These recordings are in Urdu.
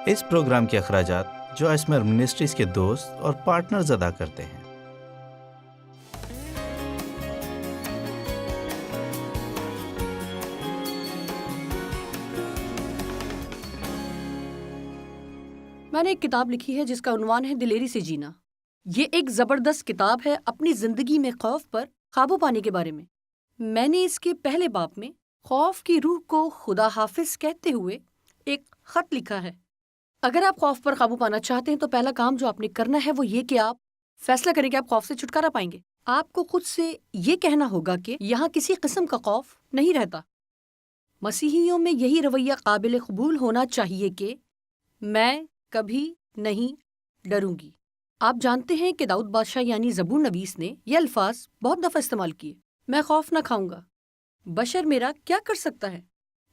اس پروگرام کے اخراجات جو اسمر منسٹریز کے دوست اور پارٹنرز ادا کرتے ہیں۔ میں نے ایک کتاب لکھی ہے جس کا عنوان ہے دلیری سے جینا۔ یہ ایک زبردست کتاب ہے اپنی زندگی میں خوف پر قابو پانے کے بارے میں۔ میں نے اس کے پہلے باب میں خوف کی روح کو خدا حافظ کہتے ہوئے ایک خط لکھا ہے۔ اگر آپ خوف پر قابو پانا چاہتے ہیں تو پہلا کام جو آپ نے کرنا ہے وہ یہ کہ آپ فیصلہ کریں کہ آپ خوف سے چھٹکارا پائیں گے۔ آپ کو خود سے یہ کہنا ہوگا کہ یہاں کسی قسم کا خوف نہیں رہتا۔ مسیحیوں میں یہی رویہ قابل قبول ہونا چاہیے کہ میں کبھی نہیں ڈروں گی۔ آپ جانتے ہیں کہ داؤد بادشاہ یعنی زبور نویس نے یہ الفاظ بہت دفعہ استعمال کیے، میں خوف نہ کھاؤں گا، بشر میرا کیا کر سکتا ہے؟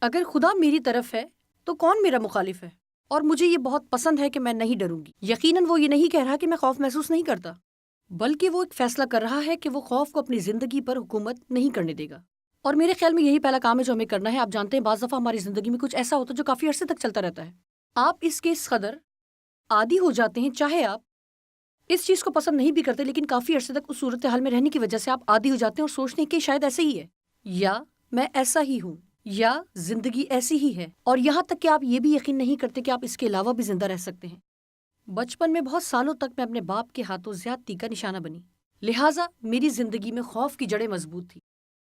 اگر خدا میری طرف ہے تو کون میرا مخالف ہے؟ اور مجھے یہ بہت پسند ہے کہ میں نہیں ڈروں گی۔ یقیناً وہ یہ نہیں کہہ رہا کہ میں خوف محسوس نہیں کرتا، بلکہ وہ ایک فیصلہ کر رہا ہے کہ وہ خوف کو اپنی زندگی پر حکومت نہیں کرنے دے گا۔ اور میرے خیال میں یہی پہلا کام ہے جو ہمیں کرنا ہے۔ آپ جانتے ہیں بعض دفعہ ہماری زندگی میں کچھ ایسا ہوتا ہے جو کافی عرصے تک چلتا رہتا ہے، آپ اس کے اس قدر عادی ہو جاتے ہیں، چاہے آپ اس چیز کو پسند نہیں بھی کرتے، لیکن کافی عرصے تک اس صورتحال میں رہنے کی وجہ سے آپ عادی ہو جاتے ہیں اور سوچتے ہیں کہ شاید ایسے ہی ہے، یا میں ایسا ہی ہوں، یا زندگی ایسی ہی ہے، اور یہاں تک کہ آپ یہ بھی یقین نہیں کرتے کہ آپ اس کے علاوہ بھی زندہ رہ سکتے ہیں۔ بچپن میں بہت سالوں تک میں اپنے باپ کے ہاتھوں زیادتی کا نشانہ بنی، لہٰذا میری زندگی میں خوف کی جڑیں مضبوط تھی۔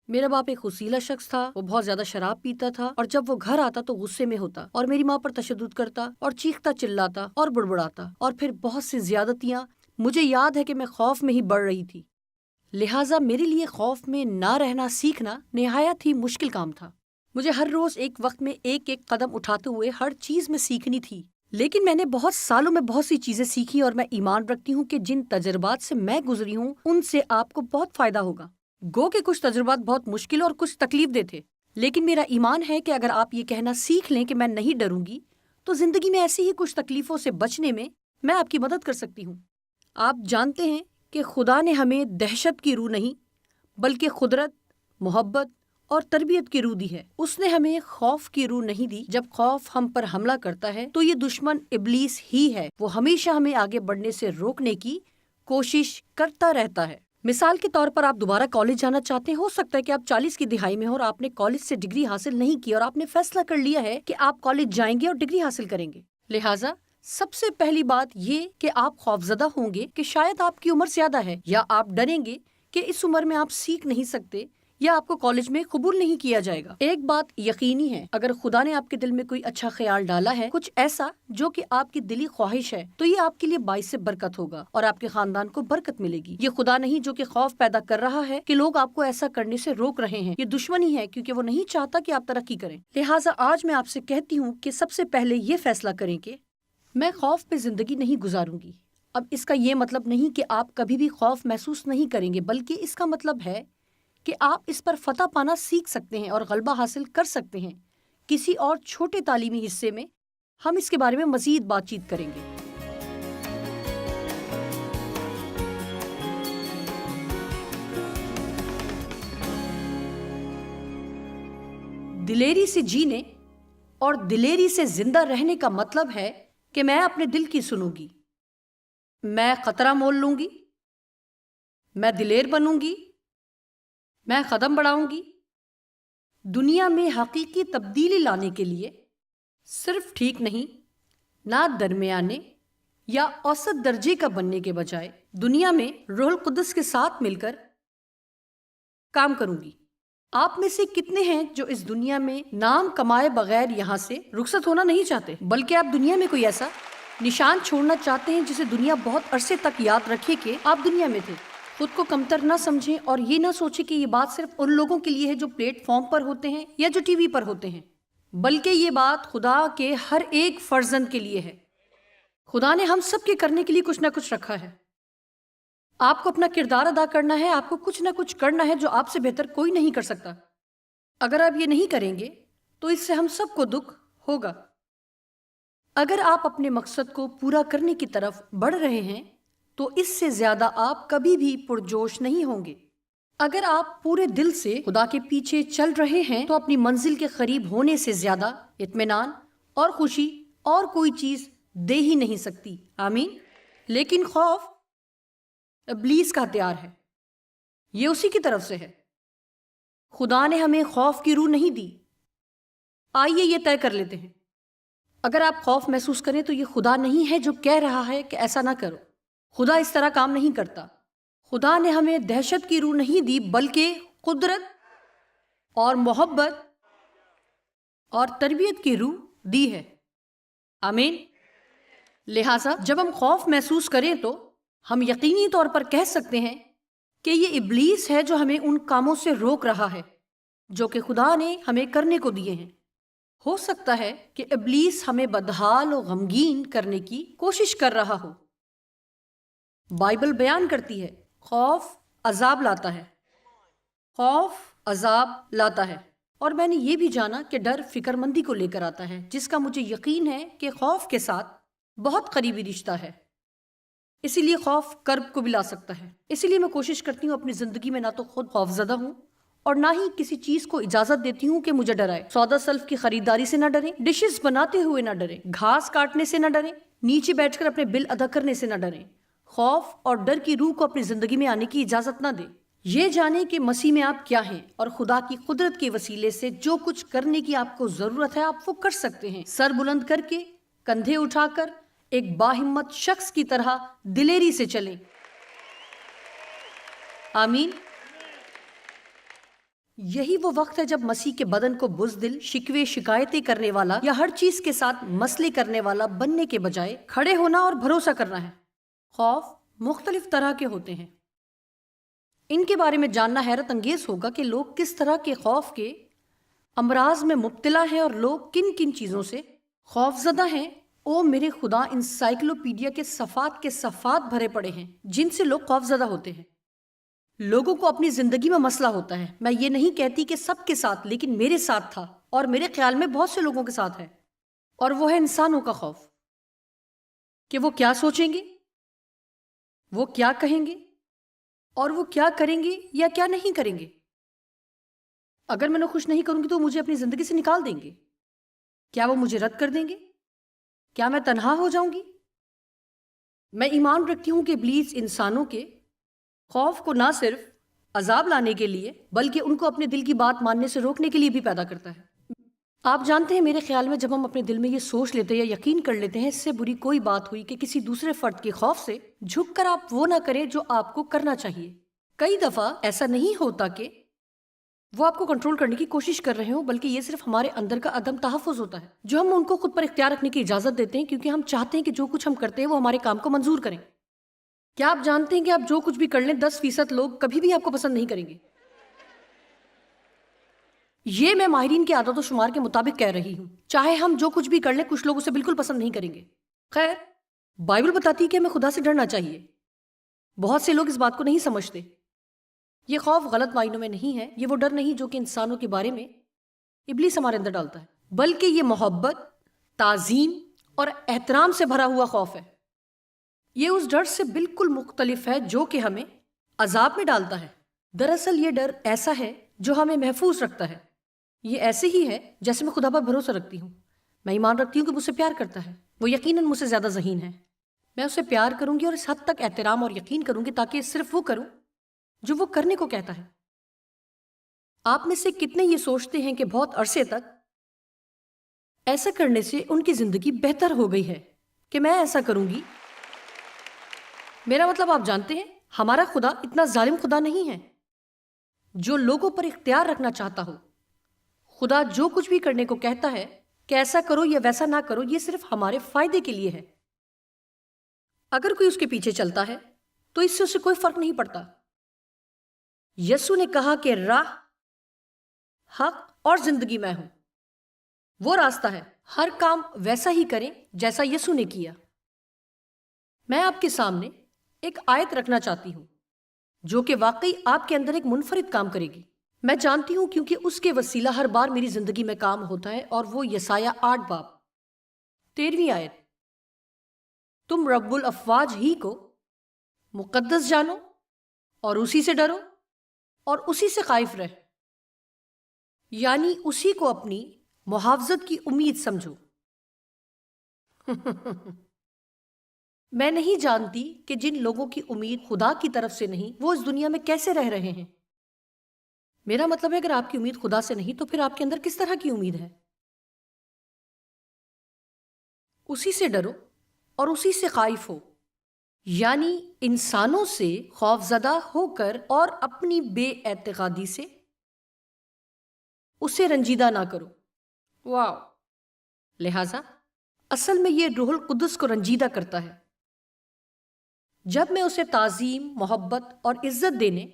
میرا باپ ایک خوصیلا شخص تھا، وہ بہت زیادہ شراب پیتا تھا، اور جب وہ گھر آتا تو غصے میں ہوتا اور میری ماں پر تشدد کرتا اور چیختا چلاتا اور بڑبڑاتا، اور پھر بہت سی زیادتیاں۔ مجھے یاد ہے کہ میں خوف میں ہی بڑھ رہی تھی، لہٰذا میرے لیے خوف میں نہ رہنا سیکھنا نہایت ہی مشکل کام تھا۔ مجھے ہر روز ایک وقت میں ایک ایک قدم اٹھاتے ہوئے ہر چیز میں سیکھنی تھی، لیکن میں نے بہت سالوں میں بہت سی چیزیں سیکھی، اور میں ایمان رکھتی ہوں کہ جن تجربات سے میں گزری ہوں ان سے آپ کو بہت فائدہ ہوگا۔ گو کہ کچھ تجربات بہت مشکل اور کچھ تکلیف دہ تھے، لیکن میرا ایمان ہے کہ اگر آپ یہ کہنا سیکھ لیں کہ میں نہیں ڈروں گی تو زندگی میں ایسی ہی کچھ تکلیفوں سے بچنے میں آپ کی مدد کر سکتی ہوں۔ آپ جانتے ہیں کہ خدا نے ہمیں دہشت کی روح نہیں بلکہ قدرت، محبت اور تربیت کی روح دی ہے۔ اس نے ہمیں خوف کی روح نہیں دی۔ جب خوف ہم پر حملہ کرتا ہے تو یہ دشمن ابلیس ہی ہے، وہ ہمیشہ ہمیں آگے بڑھنے سے روکنے کی کوشش کرتا رہتا ہے۔ مثال کے طور پر آپ دوبارہ کالج جانا چاہتے ہیں، ہو سکتا ہے کہ آپ 40 کی دہائی میں ہو اور آپ نے کالج سے ڈگری حاصل نہیں کی، اور آپ نے فیصلہ کر لیا ہے کہ آپ کالج جائیں گے اور ڈگری حاصل کریں گے۔ لہٰذا سب سے پہلی بات یہ کہ آپ خوفزدہ ہوں گے کہ شاید آپ کی عمر زیادہ ہے، یا آپ ڈریں گے کہ اس عمر میں آپ سیکھ نہیں سکتے، یا آپ کو کالج میں قبول نہیں کیا جائے گا۔ ایک بات یقینی ہے، اگر خدا نے آپ کے دل میں کوئی اچھا خیال ڈالا ہے، کچھ ایسا جو کہ آپ کی دلی خواہش ہے، تو یہ آپ کے لیے باعث برکت ہوگا اور آپ کے خاندان کو برکت ملے گی۔ یہ خدا نہیں جو کہ خوف پیدا کر رہا ہے کہ لوگ آپ کو ایسا کرنے سے روک رہے ہیں، یہ دشمن ہی ہے کیونکہ وہ نہیں چاہتا کہ آپ ترقی کریں۔ لہٰذا آج میں آپ سے کہتی ہوں کہ سب سے پہلے یہ فیصلہ کریں کہ میں خوف پہ زندگی نہیں گزاروں گی۔ اب اس کا یہ مطلب نہیں کہ آپ کبھی بھی خوف محسوس نہیں کریں گے، بلکہ اس کا مطلب ہے کہ آپ اس پر فتح پانا سیکھ سکتے ہیں اور غلبہ حاصل کر سکتے ہیں۔ کسی اور چھوٹے تعلیمی حصے میں ہم اس کے بارے میں مزید بات چیت کریں گے۔ دلیری سے جینے اور دلیری سے زندہ رہنے کا مطلب ہے کہ میں اپنے دل کی سنوں گی، میں خطرہ مول لوں گی، میں دلیر بنوں گی، میں قدم بڑھاؤں گی۔ دنیا میں حقیقی تبدیلی لانے کے لیے صرف ٹھیک نہیں، نہ درمیانے یا اوسط درجے کا بننے کے بجائے دنیا میں روح القدس کے ساتھ مل کر کام کروں گی۔ آپ میں سے کتنے ہیں جو اس دنیا میں نام کمائے بغیر یہاں سے رخصت ہونا نہیں چاہتے، بلکہ آپ دنیا میں کوئی ایسا نشان چھوڑنا چاہتے ہیں جسے دنیا بہت عرصے تک یاد رکھے کہ آپ دنیا میں تھے؟ خود کو کمتر نہ سمجھیں اور یہ نہ سوچیں کہ یہ بات صرف ان لوگوں کے لیے ہے جو پلیٹ فارم پر ہوتے ہیں یا جو ٹی وی پر ہوتے ہیں، بلکہ یہ بات خدا کے ہر ایک فرزند کے لیے ہے۔ خدا نے ہم سب کے کرنے کے لیے کچھ نہ کچھ رکھا ہے۔ آپ کو اپنا کردار ادا کرنا ہے، آپ کو کچھ نہ کچھ کرنا ہے جو آپ سے بہتر کوئی نہیں کر سکتا۔ اگر آپ یہ نہیں کریں گے تو اس سے ہم سب کو دکھ ہوگا۔ اگر آپ اپنے مقصد کو پورا کرنے کی طرف بڑھ رہے ہیں تو اس سے زیادہ آپ کبھی بھی پرجوش نہیں ہوں گے۔ اگر آپ پورے دل سے خدا کے پیچھے چل رہے ہیں تو اپنی منزل کے قریب ہونے سے زیادہ اطمینان اور خوشی اور کوئی چیز دے ہی نہیں سکتی. آمین. لیکن خوف ابلیس کا ہتھیار ہے، یہ اسی کی طرف سے ہے. خدا نے ہمیں خوف کی روح نہیں دی. آئیے یہ طے کر لیتے ہیں، اگر آپ خوف محسوس کریں تو یہ خدا نہیں ہے جو کہہ رہا ہے کہ ایسا نہ کرو. خدا اس طرح کام نہیں کرتا. خدا نے ہمیں دہشت کی روح نہیں دی بلکہ قدرت اور محبت اور تربیت کی روح دی ہے. آمین. لہٰذا جب ہم خوف محسوس کریں تو ہم یقینی طور پر کہہ سکتے ہیں کہ یہ ابلیس ہے جو ہمیں ان کاموں سے روک رہا ہے جو کہ خدا نے ہمیں کرنے کو دیے ہیں. ہو سکتا ہے کہ ابلیس ہمیں بدحال و غمگین کرنے کی کوشش کر رہا ہو. بائبل بیان کرتی ہے خوف عذاب لاتا ہے، خوف عذاب لاتا ہے. اور میں نے یہ بھی جانا کہ ڈر فکر مندی کو لے کر آتا ہے، جس کا مجھے یقین ہے کہ خوف کے ساتھ بہت قریبی رشتہ ہے. اسی لیے خوف کرب کو بھی لا سکتا ہے. اسی لیے میں کوشش کرتی ہوں اپنی زندگی میں نہ تو خود خوف زدہ ہوں اور نہ ہی کسی چیز کو اجازت دیتی ہوں کہ مجھے ڈرائے. سودا سلف کی خریداری سے نہ ڈریں، ڈشز بناتے ہوئے نہ ڈریں، گھاس کاٹنے سے نہ ڈریں، نیچے بیٹھ کر اپنے بل ادا کرنے سے نہ ڈریں. خوف اور ڈر کی روح کو اپنی زندگی میں آنے کی اجازت نہ دیں. یہ جانیں کہ مسیح میں آپ کیا ہیں اور خدا کی قدرت کے وسیلے سے جو کچھ کرنے کی آپ کو ضرورت ہے آپ وہ کر سکتے ہیں. سر بلند کر کے، کندھے اٹھا کر، ایک باہمت شخص کی طرح دلیری سے چلیں. آمین. یہی وہ وقت ہے جب مسیح کے بدن کو بزدل، شکوے شکایتیں کرنے والا یا ہر چیز کے ساتھ مسئلے کرنے والا بننے کے بجائے کھڑے ہونا اور بھروسہ کرنا ہے. خوف مختلف طرح کے ہوتے ہیں. ان کے بارے میں جاننا حیرت انگیز ہوگا کہ لوگ کس طرح کے خوف کے امراض میں مبتلا ہیں اور لوگ کن کن چیزوں سے خوف زدہ ہیں. او میرے خدا، انسائکلوپیڈیا کے صفحات بھرے پڑے ہیں جن سے لوگ خوف زدہ ہوتے ہیں. لوگوں کو اپنی زندگی میں مسئلہ ہوتا ہے. میں یہ نہیں کہتی کہ سب کے ساتھ، لیکن میرے ساتھ تھا اور میرے خیال میں بہت سے لوگوں کے ساتھ ہے. اور وہ ہے انسانوں کا خوف کہ وہ کیا سوچیں گے، وہ کیا کہیں گے اور وہ کیا کریں گے یا کیا نہیں کریں گے. اگر میں انہیں خوش نہیں کروں گی تو مجھے اپنی زندگی سے نکال دیں گے. کیا وہ مجھے رد کر دیں گے؟ کیا میں تنہا ہو جاؤں گی؟ میں ایمان رکھتی ہوں کہ ابلیس انسانوں کے خوف کو نہ صرف عذاب لانے کے لیے بلکہ ان کو اپنے دل کی بات ماننے سے روکنے کے لیے بھی پیدا کرتا ہے. آپ جانتے ہیں میرے خیال میں جب ہم اپنے دل میں یہ سوچ لیتے ہیں یا یقین کر لیتے ہیں اس سے بری کوئی بات ہوئی کہ کسی دوسرے فرد کے خوف سے جھک کر آپ وہ نہ کریں جو آپ کو کرنا چاہیے. کئی دفعہ ایسا نہیں ہوتا کہ وہ آپ کو کنٹرول کرنے کی کوشش کر رہے ہوں، بلکہ یہ صرف ہمارے اندر کا عدم تحفظ ہوتا ہے جو ہم ان کو خود پر اختیار رکھنے کی اجازت دیتے ہیں کیونکہ ہم چاہتے ہیں کہ جو کچھ ہم کرتے ہیں وہ ہمارے کام کو منظور کریں. کیا آپ جانتے ہیں کہ آپ جو کچھ بھی کر لیں 10% لوگ کبھی بھی آپ کو پسند نہیں کریں گے؟ یہ میں ماہرین کے اعداد و شمار کے مطابق کہہ رہی ہوں. چاہے ہم جو کچھ بھی کر لیں کچھ لوگ اسے بالکل پسند نہیں کریں گے. خیر، بائبل بتاتی ہے کہ ہمیں خدا سے ڈرنا چاہیے. بہت سے لوگ اس بات کو نہیں سمجھتے. یہ خوف غلط معنوں میں نہیں ہے. یہ وہ ڈر نہیں جو کہ انسانوں کے بارے میں ابلیس ہمارے اندر ڈالتا ہے، بلکہ یہ محبت، تعظیم اور احترام سے بھرا ہوا خوف ہے. یہ اس ڈر سے بالکل مختلف ہے جو کہ ہمیں عذاب میں ڈالتا ہے. دراصل یہ ڈر ایسا ہے جو ہمیں محفوظ رکھتا ہے. یہ ایسے ہی ہے جیسے میں خدا پر بھروسہ رکھتی ہوں. میں ایمان رکھتی ہوں کہ مجھ سے پیار کرتا ہے. وہ یقیناً مجھ سے زیادہ ذہین ہے. میں اسے پیار کروں گی اور اس حد تک احترام اور یقین کروں گی تاکہ صرف وہ کروں جو وہ کرنے کو کہتا ہے. آپ میں سے کتنے یہ سوچتے ہیں کہ بہت عرصے تک ایسا کرنے سے ان کی زندگی بہتر ہو گئی ہے کہ میں ایسا کروں گی؟ میرا مطلب آپ جانتے ہیں ہمارا خدا اتنا ظالم خدا نہیں ہے جو لوگوں پر اختیار رکھنا چاہتا ہو. خدا جو کچھ بھی کرنے کو کہتا ہے کہ ایسا کرو یا ویسا نہ کرو، یہ صرف ہمارے فائدے کے لیے ہے. اگر کوئی اس کے پیچھے چلتا ہے تو اس سے اسے کوئی فرق نہیں پڑتا. یسوع نے کہا کہ راہ، حق اور زندگی میں ہوں. وہ راستہ ہے. ہر کام ویسا ہی کریں جیسا یسوع نے کیا. میں آپ کے سامنے ایک آیت رکھنا چاہتی ہوں جو کہ واقعی آپ کے اندر ایک منفرد کام کرے گی. میں جانتی ہوں کیونکہ اس کے وسیلہ ہر بار میری زندگی میں کام ہوتا ہے، اور وہ یسایہ 8:13 آیت. تم رب الافواج ہی کو مقدس جانو اور اسی سے ڈرو اور اسی سے خائف رہ، یعنی اسی کو اپنی محافظت کی امید سمجھو. میں نہیں جانتی کہ جن لوگوں کی امید خدا کی طرف سے نہیں وہ اس دنیا میں کیسے رہ رہے ہیں۔ میرا مطلب ہے اگر آپ کی امید خدا سے نہیں تو پھر آپ کے اندر کس طرح کی امید ہے؟ اسی سے ڈرو اور اسی سے خائف ہو، یعنی انسانوں سے خوف زدہ ہو کر اور اپنی بے اعتقادی سے اسے رنجیدہ نہ کرو۔ واو! لہذا اصل میں یہ روح القدس کو رنجیدہ کرتا ہے جب میں اسے تعظیم، محبت اور عزت دینے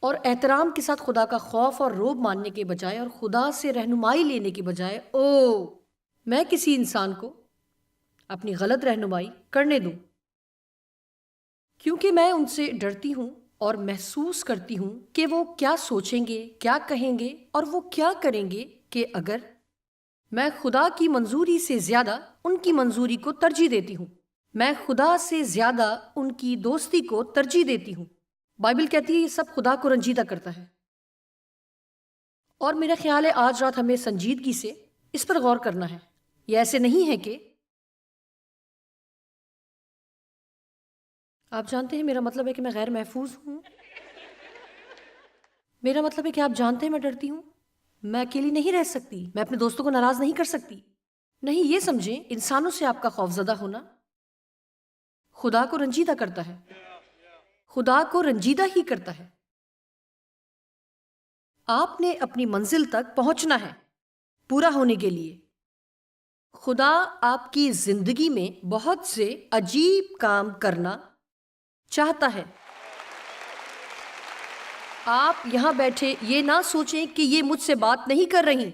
اور احترام کے ساتھ خدا کا خوف اور رعب ماننے کے بجائے اور خدا سے رہنمائی لینے کے بجائے میں کسی انسان کو اپنی غلط رہنمائی کرنے دوں، کیونکہ میں ان سے ڈرتی ہوں اور محسوس کرتی ہوں کہ وہ کیا سوچیں گے، کیا کہیں گے اور وہ کیا کریں گے، کہ اگر میں خدا کی منظوری سے زیادہ ان کی منظوری کو ترجیح دیتی ہوں، میں خدا سے زیادہ ان کی دوستی کو ترجیح دیتی ہوں۔ بائبل کہتی ہے یہ سب خدا کو رنجیدہ کرتا ہے، اور میرا خیال ہے آج رات ہمیں سنجیدگی سے اس پر غور کرنا ہے۔ یہ ایسے نہیں ہے کہ آپ جانتے ہیں میرا مطلب ہے کہ میں غیر محفوظ ہوں، میرا مطلب ہے کہ آپ جانتے ہیں میں ڈرتی ہوں، میں اکیلی نہیں رہ سکتی، میں اپنے دوستوں کو ناراض نہیں کر سکتی۔ نہیں، یہ سمجھیں انسانوں سے آپ کا خوف زدہ ہونا خدا کو رنجیدہ کرتا ہے، خدا کو رنجیدہ ہی کرتا ہے۔ آپ نے اپنی منزل تک پہنچنا ہے پورا ہونے کے لیے۔ خدا آپ کی زندگی میں بہت سے عجیب کام کرنا چاہتا ہے۔ آپ یہاں بیٹھے یہ نہ سوچیں کہ یہ مجھ سے بات نہیں کر رہی،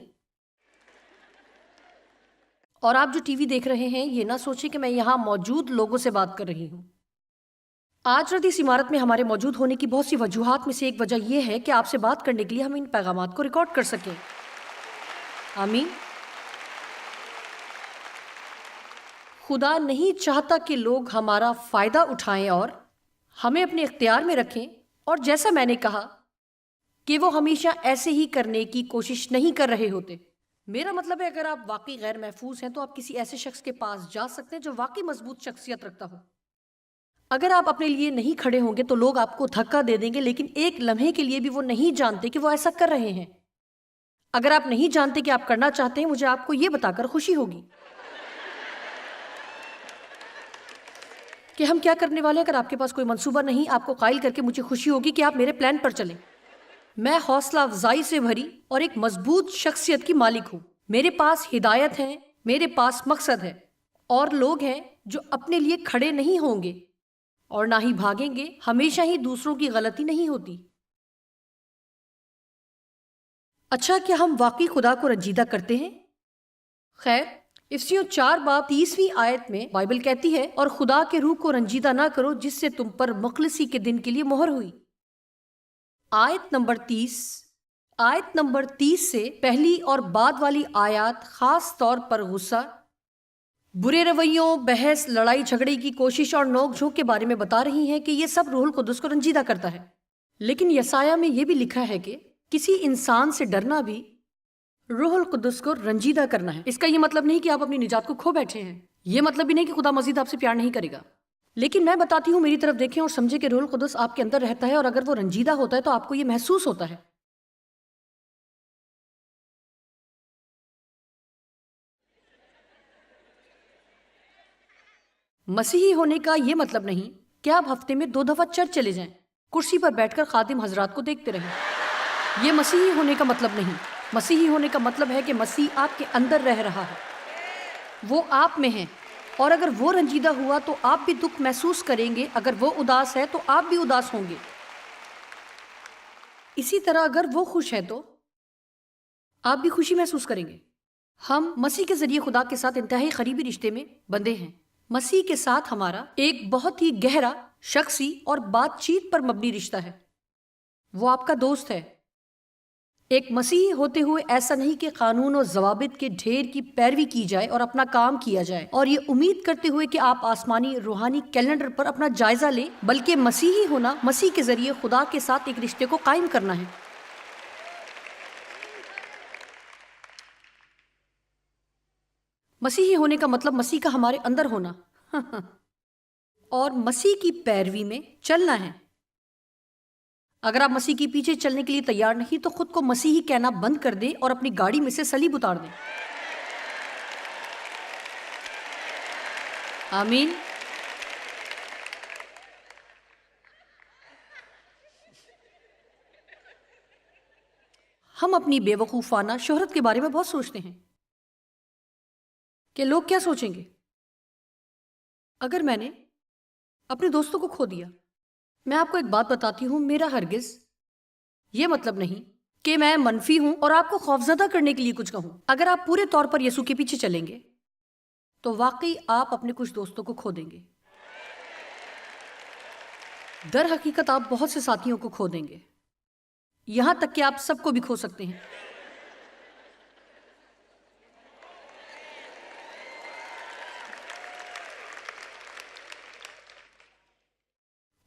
اور آپ جو ٹی وی دیکھ رہے ہیں یہ نہ سوچیں کہ میں یہاں موجود لوگوں سے بات کر رہی ہوں۔ آج رات اس عمارت میں ہمارے موجود ہونے کی بہت سی وجوہات میں سے ایک وجہ یہ ہے کہ آپ سے بات کرنے کے لیے ہم ان پیغامات کو ریکارڈ کر سکیں۔ آمین۔ خدا نہیں چاہتا کہ لوگ ہمارا فائدہ اٹھائیں اور ہمیں اپنے اختیار میں رکھیں، اور جیسا میں نے کہا کہ وہ ہمیشہ ایسے ہی کرنے کی کوشش نہیں کر رہے ہوتے۔ میرا مطلب ہے اگر آپ واقعی غیر محفوظ ہیں تو آپ کسی ایسے شخص کے پاس جا سکتے ہیں جو واقعی مضبوط شخصیت رکھتا ہو۔ اگر آپ اپنے لیے نہیں کھڑے ہوں گے تو لوگ آپ کو دھکا دے دیں گے، لیکن ایک لمحے کے لیے بھی وہ نہیں جانتے کہ وہ ایسا کر رہے ہیں۔ اگر آپ نہیں جانتے کہ آپ کرنا چاہتے ہیں، مجھے آپ کو یہ بتا کر خوشی ہوگی کہ ہم کیا کرنے والے ہیں۔ اگر آپ کے پاس کوئی منصوبہ نہیں، آپ کو قائل کر کے مجھے خوشی ہوگی کہ آپ میرے پلان پر چلیں۔ میں حوصلہ افزائی سے بھری اور ایک مضبوط شخصیت کی مالک ہوں۔ میرے پاس ہدایت ہے، میرے پاس مقصد ہے، اور لوگ ہیں جو اپنے لیے کھڑے نہیں ہوں گے اور نہ ہی بھاگیں گے۔ ہمیشہ ہی دوسروں کی غلطی نہیں ہوتی۔ اچھا، کیا ہم واقعی خدا کو رنجیدہ کرتے ہیں؟ خیر، افسیوں 4:30 آیت میں بائبل کہتی ہے، اور خدا کے روح کو رنجیدہ نہ کرو جس سے تم پر مخلصی کے دن کے لیے مہر ہوئی۔ آیت نمبر 30 سے پہلی اور بعد والی آیات خاص طور پر غصہ، برے رویوں، بحث، لڑائی جھگڑے کی کوشش اور نوک جھونک کے بارے میں بتا رہی ہیں کہ یہ سب روح القدس کو رنجیدہ کرتا ہے۔ لیکن یسایہ میں یہ بھی لکھا ہے کہ کسی انسان سے ڈرنا بھی روح القدس کو رنجیدہ کرنا ہے۔ اس کا یہ مطلب نہیں کہ آپ اپنی نجات کو کھو بیٹھے ہیں، یہ مطلب بھی نہیں کہ خدا مزید آپ سے پیار نہیں کرے گا، لیکن میں بتاتی ہوں میری طرف دیکھیں اور سمجھیں کہ روح القدس آپ کے اندر رہتا ہے، اور اگر وہ رنجیدہ ہوتا ہے تو آپ کو یہ محسوس ہوتا ہے۔ مسیحی ہونے کا یہ مطلب نہیں کہ آپ ہفتے میں 2 دفعہ چرچ چلے جائیں، کرسی پر بیٹھ کر خادم حضرات کو دیکھتے رہیں۔ یہ مسیحی ہونے کا مطلب نہیں۔ مسیحی ہونے کا مطلب ہے کہ مسیح آپ کے اندر رہ رہا ہے، وہ آپ میں ہے، اور اگر وہ رنجیدہ ہوا تو آپ بھی دکھ محسوس کریں گے، اگر وہ اداس ہے تو آپ بھی اداس ہوں گے۔ اسی طرح اگر وہ خوش ہے تو آپ بھی خوشی محسوس کریں گے۔ ہم مسیح کے ذریعے خدا کے ساتھ انتہائی قریبی رشتے میں بندھے ہیں۔ مسیح کے ساتھ ہمارا ایک بہت ہی گہرا، شخصی اور بات چیت پر مبنی رشتہ ہے۔ وہ آپ کا دوست ہے۔ ایک مسیحی ہوتے ہوئے ایسا نہیں کہ قانون و ضوابط کے ڈھیر کی پیروی کی جائے اور اپنا کام کیا جائے اور یہ امید کرتے ہوئے کہ آپ آسمانی روحانی کیلنڈر پر اپنا جائزہ لیں، بلکہ مسیحی ہونا مسیح کے ذریعے خدا کے ساتھ ایک رشتے کو قائم کرنا ہے۔ مسیحی ہونے کا مطلب مسیح کا ہمارے اندر ہونا اور مسیح کی پیروی میں چلنا ہے۔ اگر آپ مسیح کے پیچھے چلنے کے لیے تیار نہیں تو خود کو مسیحی کہنا بند کر دیں اور اپنی گاڑی میں سے صلیب اتار دیں۔ آمین۔ ہم اپنی بے وقوفانہ شہرت کے بارے میں بہت سوچتے ہیں کہ لوگ کیا سوچیں گے۔ اگر میں نے اپنے دوستوں کو کھو دیا، میں آپ کو ایک بات بتاتی ہوں، میرا ہرگز یہ مطلب نہیں کہ میں منفی ہوں اور آپ کو خوفزدہ کرنے کے لیے کچھ کہوں۔ اگر آپ پورے طور پر یسوع کے پیچھے چلیں گے تو واقعی آپ اپنے کچھ دوستوں کو کھو دیں گے۔ در حقیقت آپ بہت سے ساتھیوں کو کھو دیں گے، یہاں تک کہ آپ سب کو بھی کھو سکتے ہیں۔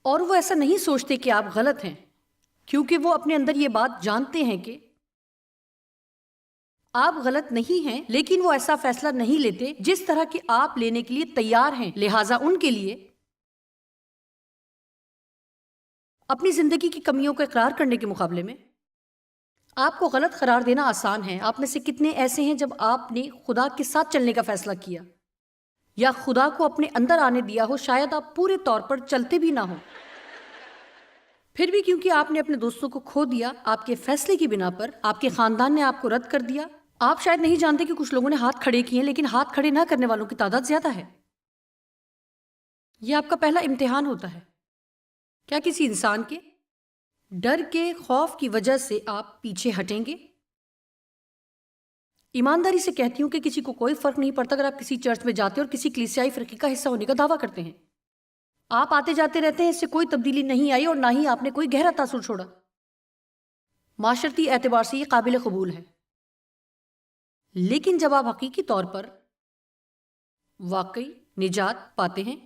اور وہ ایسا نہیں سوچتے کہ آپ غلط ہیں، کیونکہ وہ اپنے اندر یہ بات جانتے ہیں کہ آپ غلط نہیں ہیں، لیکن وہ ایسا فیصلہ نہیں لیتے جس طرح کہ آپ لینے کے لیے تیار ہیں۔ لہٰذا ان کے لیے اپنی زندگی کی کمیوں کو اقرار کرنے کے مقابلے میں آپ کو غلط قرار دینا آسان ہے۔ آپ میں سے کتنے ایسے ہیں جب آپ نے خدا کے ساتھ چلنے کا فیصلہ کیا یا خدا کو اپنے اندر آنے دیا ہو، شاید آپ پورے طور پر چلتے بھی نہ ہوں، پھر بھی کیونکہ آپ نے اپنے دوستوں کو کھو دیا، آپ کے فیصلے کی بنا پر آپ کے خاندان نے آپ کو رد کر دیا۔ آپ شاید نہیں جانتے کہ کچھ لوگوں نے ہاتھ کھڑے کیے ہیں، لیکن ہاتھ کھڑے نہ کرنے والوں کی تعداد زیادہ ہے۔ یہ آپ کا پہلا امتحان ہوتا ہے۔ کیا کسی انسان کے ڈر کے خوف کی وجہ سے آپ پیچھے ہٹیں گے؟ ایمانداری سے کہتی ہوں کہ کسی کو کوئی فرق نہیں پڑتا اگر آپ کسی چرچ میں جاتے اور کسی کلیسیائی فرقے کا حصہ ہونے کا دعویٰ کرتے ہیں۔ آپ آتے جاتے رہتے ہیں، اس سے کوئی تبدیلی نہیں آئی اور نہ ہی آپ نے کوئی گہرا تاثر چھوڑا۔ معاشرتی اعتبار سے یہ قابل قبول ہے، لیکن جب آپ حقیقی طور پر واقعی نجات پاتے ہیں،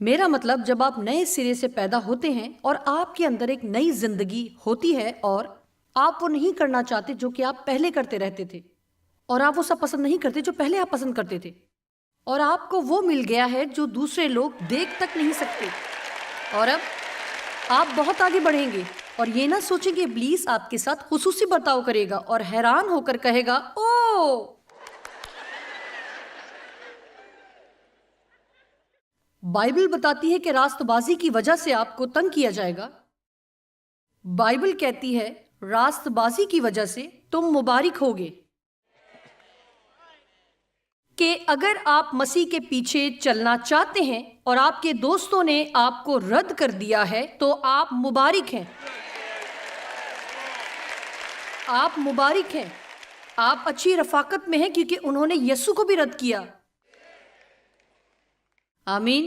میرا مطلب جب آپ نئے سرے سے پیدا ہوتے ہیں اور آپ کے اندر ایک نئی زندگی ہوتی ہے اور آپ وہ نہیں کرنا چاہتے جو کہ آپ پہلے کرتے رہتے تھے، اور آپ وہ سب پسند نہیں کرتے جو پہلے آپ پسند کرتے تھے، اور آپ کو وہ مل گیا ہے جو دوسرے لوگ دیکھ تک نہیں سکتے، اور اب آپ بہت آگے بڑھیں گے اور یہ نہ سوچیں کہ ابلیس آپ کے ساتھ خصوصی برتاؤ کرے گا اور حیران ہو کر کہے گا، او بائبل بتاتی ہے کہ راست بازی کی وجہ سے آپ کو تنگ کیا جائے گا۔ بائبل کہتی ہے راست بازی کی وجہ سے تم مبارک ہوگے، کہ اگر آپ مسیح کے پیچھے چلنا چاہتے ہیں اور آپ کے دوستوں نے آپ کو رد کر دیا ہے تو آپ مبارک ہیں۔ آپ مبارک ہیں، آپ اچھی رفاقت میں ہیں کیونکہ انہوں نے یسوع کو بھی رد کیا۔ آمین۔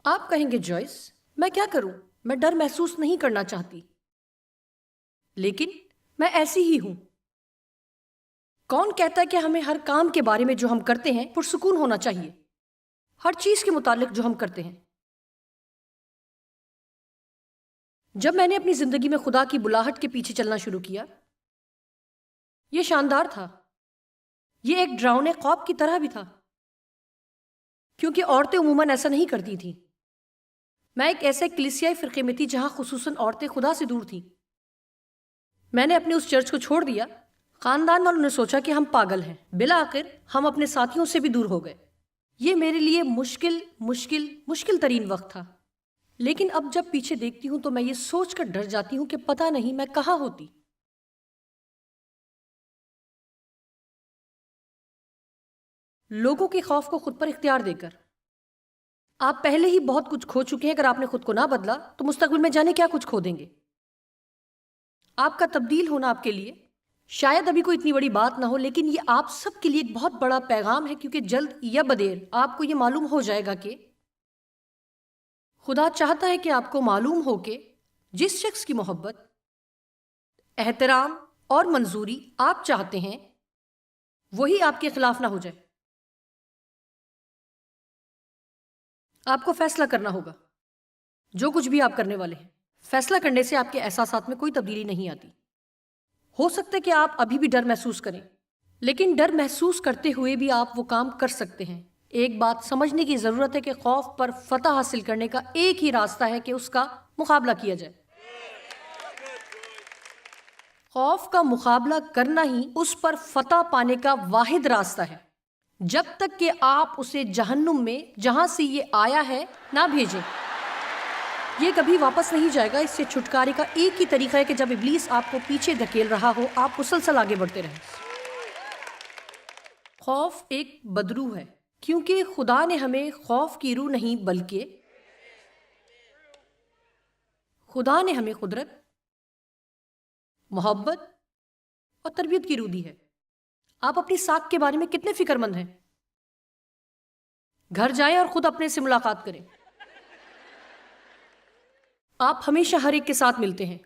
آپ کہیں گے جوائس میں کیا کروں، میں ڈر محسوس نہیں کرنا چاہتی، لیکن میں ایسی ہی ہوں۔ کون کہتا ہے کہ ہمیں ہر کام کے بارے میں جو ہم کرتے ہیں پرسکون ہونا چاہیے، ہر چیز کے متعلق جو ہم کرتے ہیں؟ جب میں نے اپنی زندگی میں خدا کی بلاہٹ کے پیچھے چلنا شروع کیا، یہ شاندار تھا، یہ ایک ڈراؤنے خواب کی طرح بھی تھا، کیونکہ عورتیں عموماً ایسا نہیں کرتی تھیں۔ میں ایک ایسے کلیسیائی فرقے میں تھی جہاں خصوصاً عورتیں خدا سے دور تھیں۔ میں نے اپنے اس چرچ کو چھوڑ دیا، خاندان والوں نے سوچا کہ ہم پاگل ہیں، بالآخر ہم اپنے ساتھیوں سے بھی دور ہو گئے۔ یہ میرے لیے مشکل ترین وقت تھا، لیکن اب جب پیچھے دیکھتی ہوں تو میں یہ سوچ کر ڈر جاتی ہوں کہ پتہ نہیں میں کہاں ہوتی۔ لوگوں کے خوف کو خود پر اختیار دے کر آپ پہلے ہی بہت کچھ کھو چکے ہیں۔ اگر آپ نے خود کو نہ بدلا تو مستقبل میں جانے کیا کچھ کھو دیں گے۔ آپ کا تبدیل ہونا آپ کے لیے شاید ابھی کوئی اتنی بڑی بات نہ ہو، لیکن یہ آپ سب کے لیے ایک بہت بڑا پیغام ہے، کیونکہ جلد یا بدیر آپ کو یہ معلوم ہو جائے گا کہ خدا چاہتا ہے کہ آپ کو معلوم ہو کہ جس شخص کی محبت، احترام اور منظوری آپ چاہتے ہیں وہی آپ کے خلاف نہ ہو جائے۔ آپ کو فیصلہ کرنا ہوگا جو کچھ بھی آپ کرنے والے ہیں۔ فیصلہ کرنے سے آپ کے احساسات میں کوئی تبدیلی نہیں آتی۔ ہو سکتا ہے کہ آپ ابھی بھی ڈر محسوس کریں، لیکن ڈر محسوس کرتے ہوئے بھی آپ وہ کام کر سکتے ہیں۔ ایک بات سمجھنے کی ضرورت ہے کہ خوف پر فتح حاصل کرنے کا ایک ہی راستہ ہے کہ اس کا مقابلہ کیا جائے۔ خوف کا مقابلہ کرنا ہی اس پر فتح پانے کا واحد راستہ ہے، جب تک کہ آپ اسے جہنم میں جہاں سے یہ آیا ہے نہ بھیجیں۔ یہ کبھی واپس نہیں جائے گا۔ اس سے چھٹکارے کا ایک ہی طریقہ ہے کہ جب ابلیس آپ کو پیچھے دھکیل رہا ہو، آپ مسلسل آگے بڑھتے رہیں۔ خوف ایک بدروح ہے، کیونکہ خدا نے ہمیں خوف کی روح نہیں بلکہ خدا نے ہمیں قدرت، محبت اور تربیت کی روح دی ہے۔ آپ اپنی ساکھ کے بارے میں کتنے فکر مند ہیں؟ گھر جائیں اور خود اپنے سے ملاقات کریں۔ آپ ہمیشہ ہر ایک کے ساتھ ملتے ہیں۔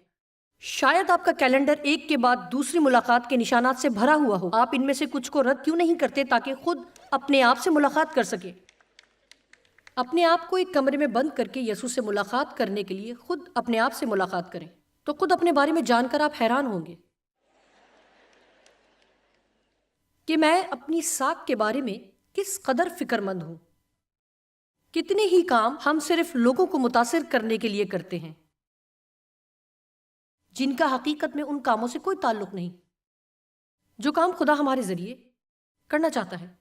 شاید آپ کا کیلنڈر ایک کے بعد دوسری ملاقات کے نشانات سے بھرا ہوا ہو۔ آپ ان میں سے کچھ کو رد کیوں نہیں کرتے تاکہ خود اپنے آپ سے ملاقات کر سکیں؟ اپنے آپ کو ایک کمرے میں بند کر کے یسوع سے ملاقات کرنے کے لیے خود اپنے آپ سے ملاقات کریں، تو خود اپنے بارے میں جان کر آپ حیران ہوں گے کہ میں اپنی ساکھ کے بارے میں کس قدر فکر مند ہوں۔ کتنے ہی کام ہم صرف لوگوں کو متاثر کرنے کے لیے کرتے ہیں، جن کا حقیقت میں ان کاموں سے کوئی تعلق نہیں، جو کام خدا ہمارے ذریعے کرنا چاہتا ہے۔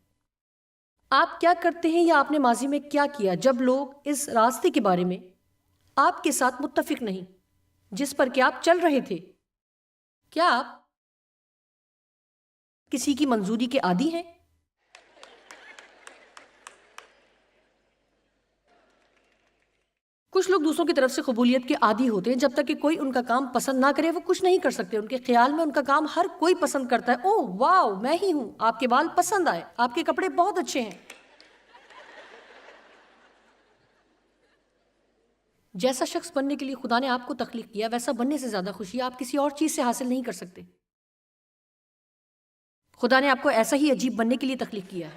آپ کیا کرتے ہیں یا آپ نے ماضی میں کیا کیا جب لوگ اس راستے کے بارے میں آپ کے ساتھ متفق نہیں جس پر کہ آپ چل رہے تھے؟ کیا آپ کسی کی منظوری کے عادی ہیں؟ کچھ لوگ دوسروں کی طرف سے قبولیت کے عادی ہوتے ہیں۔ جب تک کہ کوئی ان کا کام پسند نہ کرے وہ کچھ نہیں کر سکتے۔ ان کے خیال میں ان کا کام ہر کوئی پسند کرتا ہے۔ اوہ واو، میں ہی ہوں، آپ کے بال پسند آئے، آپ کے کپڑے بہت اچھے ہیں۔ جیسا شخص بننے کے لیے خدا نے آپ کو تخلیق کیا، ویسا بننے سے زیادہ خوشی آپ کسی اور چیز سے حاصل نہیں کر سکتے۔ خدا نے آپ کو ایسا ہی عجیب بننے کے لیے تخلیق کیا ہے۔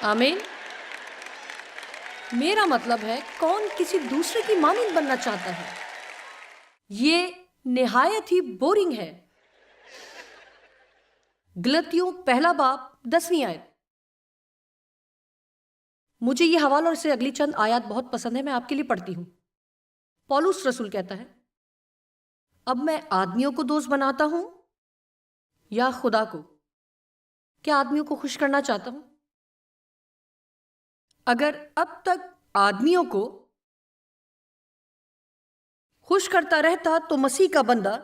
آمین۔ میرا مطلب ہے کون کسی دوسرے کی مانند بننا چاہتا ہے؟ یہ نہایت ہی بورنگ ہے۔ غلطیوں پہلا باب 10ویں آیت۔ مجھے یہ حوالہ اور اسے اگلی چند آیات بہت پسند ہے، میں آپ کے لیے پڑھتی ہوں۔ پولس رسول کہتا ہے، اب میں آدمیوں کو دوست بناتا ہوں یا خدا کو؟ کیا آدمیوں کو خوش کرنا چاہتا ہوں؟ اگر اب تک آدمیوں کو خوش کرتا رہتا تو مسیح کا بندہ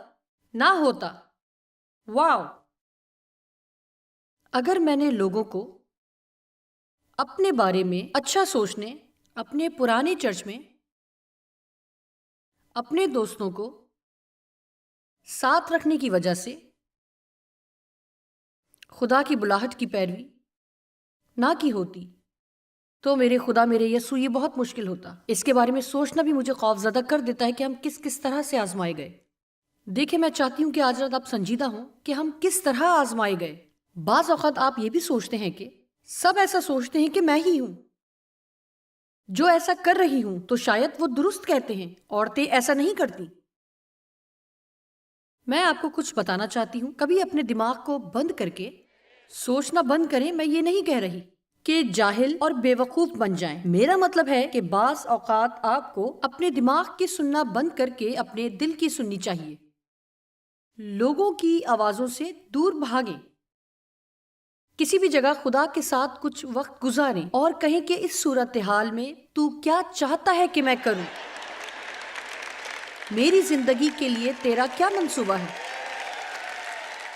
نہ ہوتا۔ واو! اگر میں نے لوگوں کو اپنے بارے میں اچھا سوچنے، اپنے پرانے چرچ میں اپنے دوستوں کو ساتھ رکھنے کی وجہ سے خدا کی بلاہٹ کی پیروی نہ کی ہوتی تو میرے خدا، میرے یسوع، یہ بہت مشکل ہوتا۔ اس کے بارے میں سوچنا بھی مجھے خوفزدہ کر دیتا ہے کہ ہم کس طرح سے آزمائے گئے۔ دیکھیں، میں چاہتی ہوں کہ آج رات آپ سنجیدہ ہوں کہ ہم کس طرح آزمائے گئے۔ بعض اوقات آپ یہ بھی سوچتے ہیں کہ سب ایسا سوچتے ہیں کہ میں ہی ہوں جو ایسا کر رہی ہوں، تو شاید وہ درست کہتے ہیں، عورتیں ایسا نہیں کرتی۔ میں آپ کو کچھ بتانا چاہتی ہوں۔ کبھی اپنے دماغ کو بند کر کے سوچنا بند کریں۔ میں یہ نہیں کہہ رہی کہ جاہل اور بے وقوف بن جائیں۔ میرا مطلب ہے کہ بعض اوقات آپ کو اپنے دماغ کی سننا بند کر کے اپنے دل کی سننی چاہیے۔ لوگوں کی آوازوں سے دور بھاگیں، کسی بھی جگہ خدا کے ساتھ کچھ وقت گزاریں اور کہیں کہ اس صورتحال میں تو کیا چاہتا ہے کہ میں کروں؟ میری زندگی کے لیے تیرا کیا منصوبہ ہے؟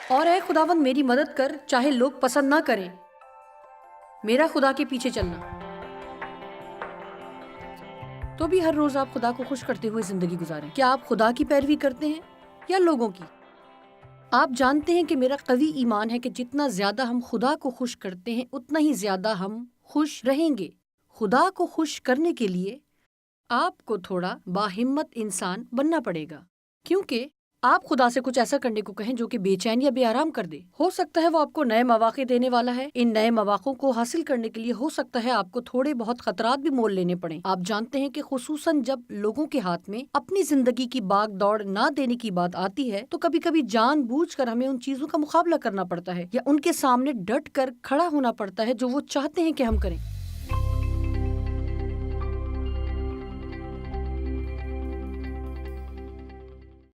اور اے خداوند، میری مدد کر، چاہے لوگ پسند نہ کریں۔ میرا خدا کے پیچھے چلنا۔ تو بھی ہر روز آپ خدا کو خوش کرتے ہوئے زندگی گزاریں۔ کیا آپ خدا کی پیروی کرتے ہیں یا لوگوں کی؟ آپ جانتے ہیں کہ میرا قوی ایمان ہے کہ جتنا زیادہ ہم خدا کو خوش کرتے ہیں اتنا ہی زیادہ ہم خوش رہیں گے۔ خدا کو خوش کرنے کے لیے آپ کو تھوڑا باہمت انسان بننا پڑے گا، کیونکہ آپ خدا سے کچھ ایسا کرنے کو کہیں جو کہ بے چین یا بے آرام کر دے. ہو سکتا ہے وہ آپ کو نئے مواقع دینے والا ہے. ان نئے مواقع کو حاصل کرنے کے لیے ہو سکتا ہے آپ کو تھوڑے بہت خطرات بھی مول لینے پڑیں. آپ جانتے ہیں کہ خصوصاً جب لوگوں کے ہاتھ میں اپنی زندگی کی باغ دوڑ نہ دینے کی بات آتی ہے تو کبھی کبھی جان بوجھ کر ہمیں ان چیزوں کا مقابلہ کرنا پڑتا ہے یا ان کے سامنے ڈٹ کر کھڑا ہونا پڑتا ہے جو وہ چاہتے ہیں کہ ہم کریں.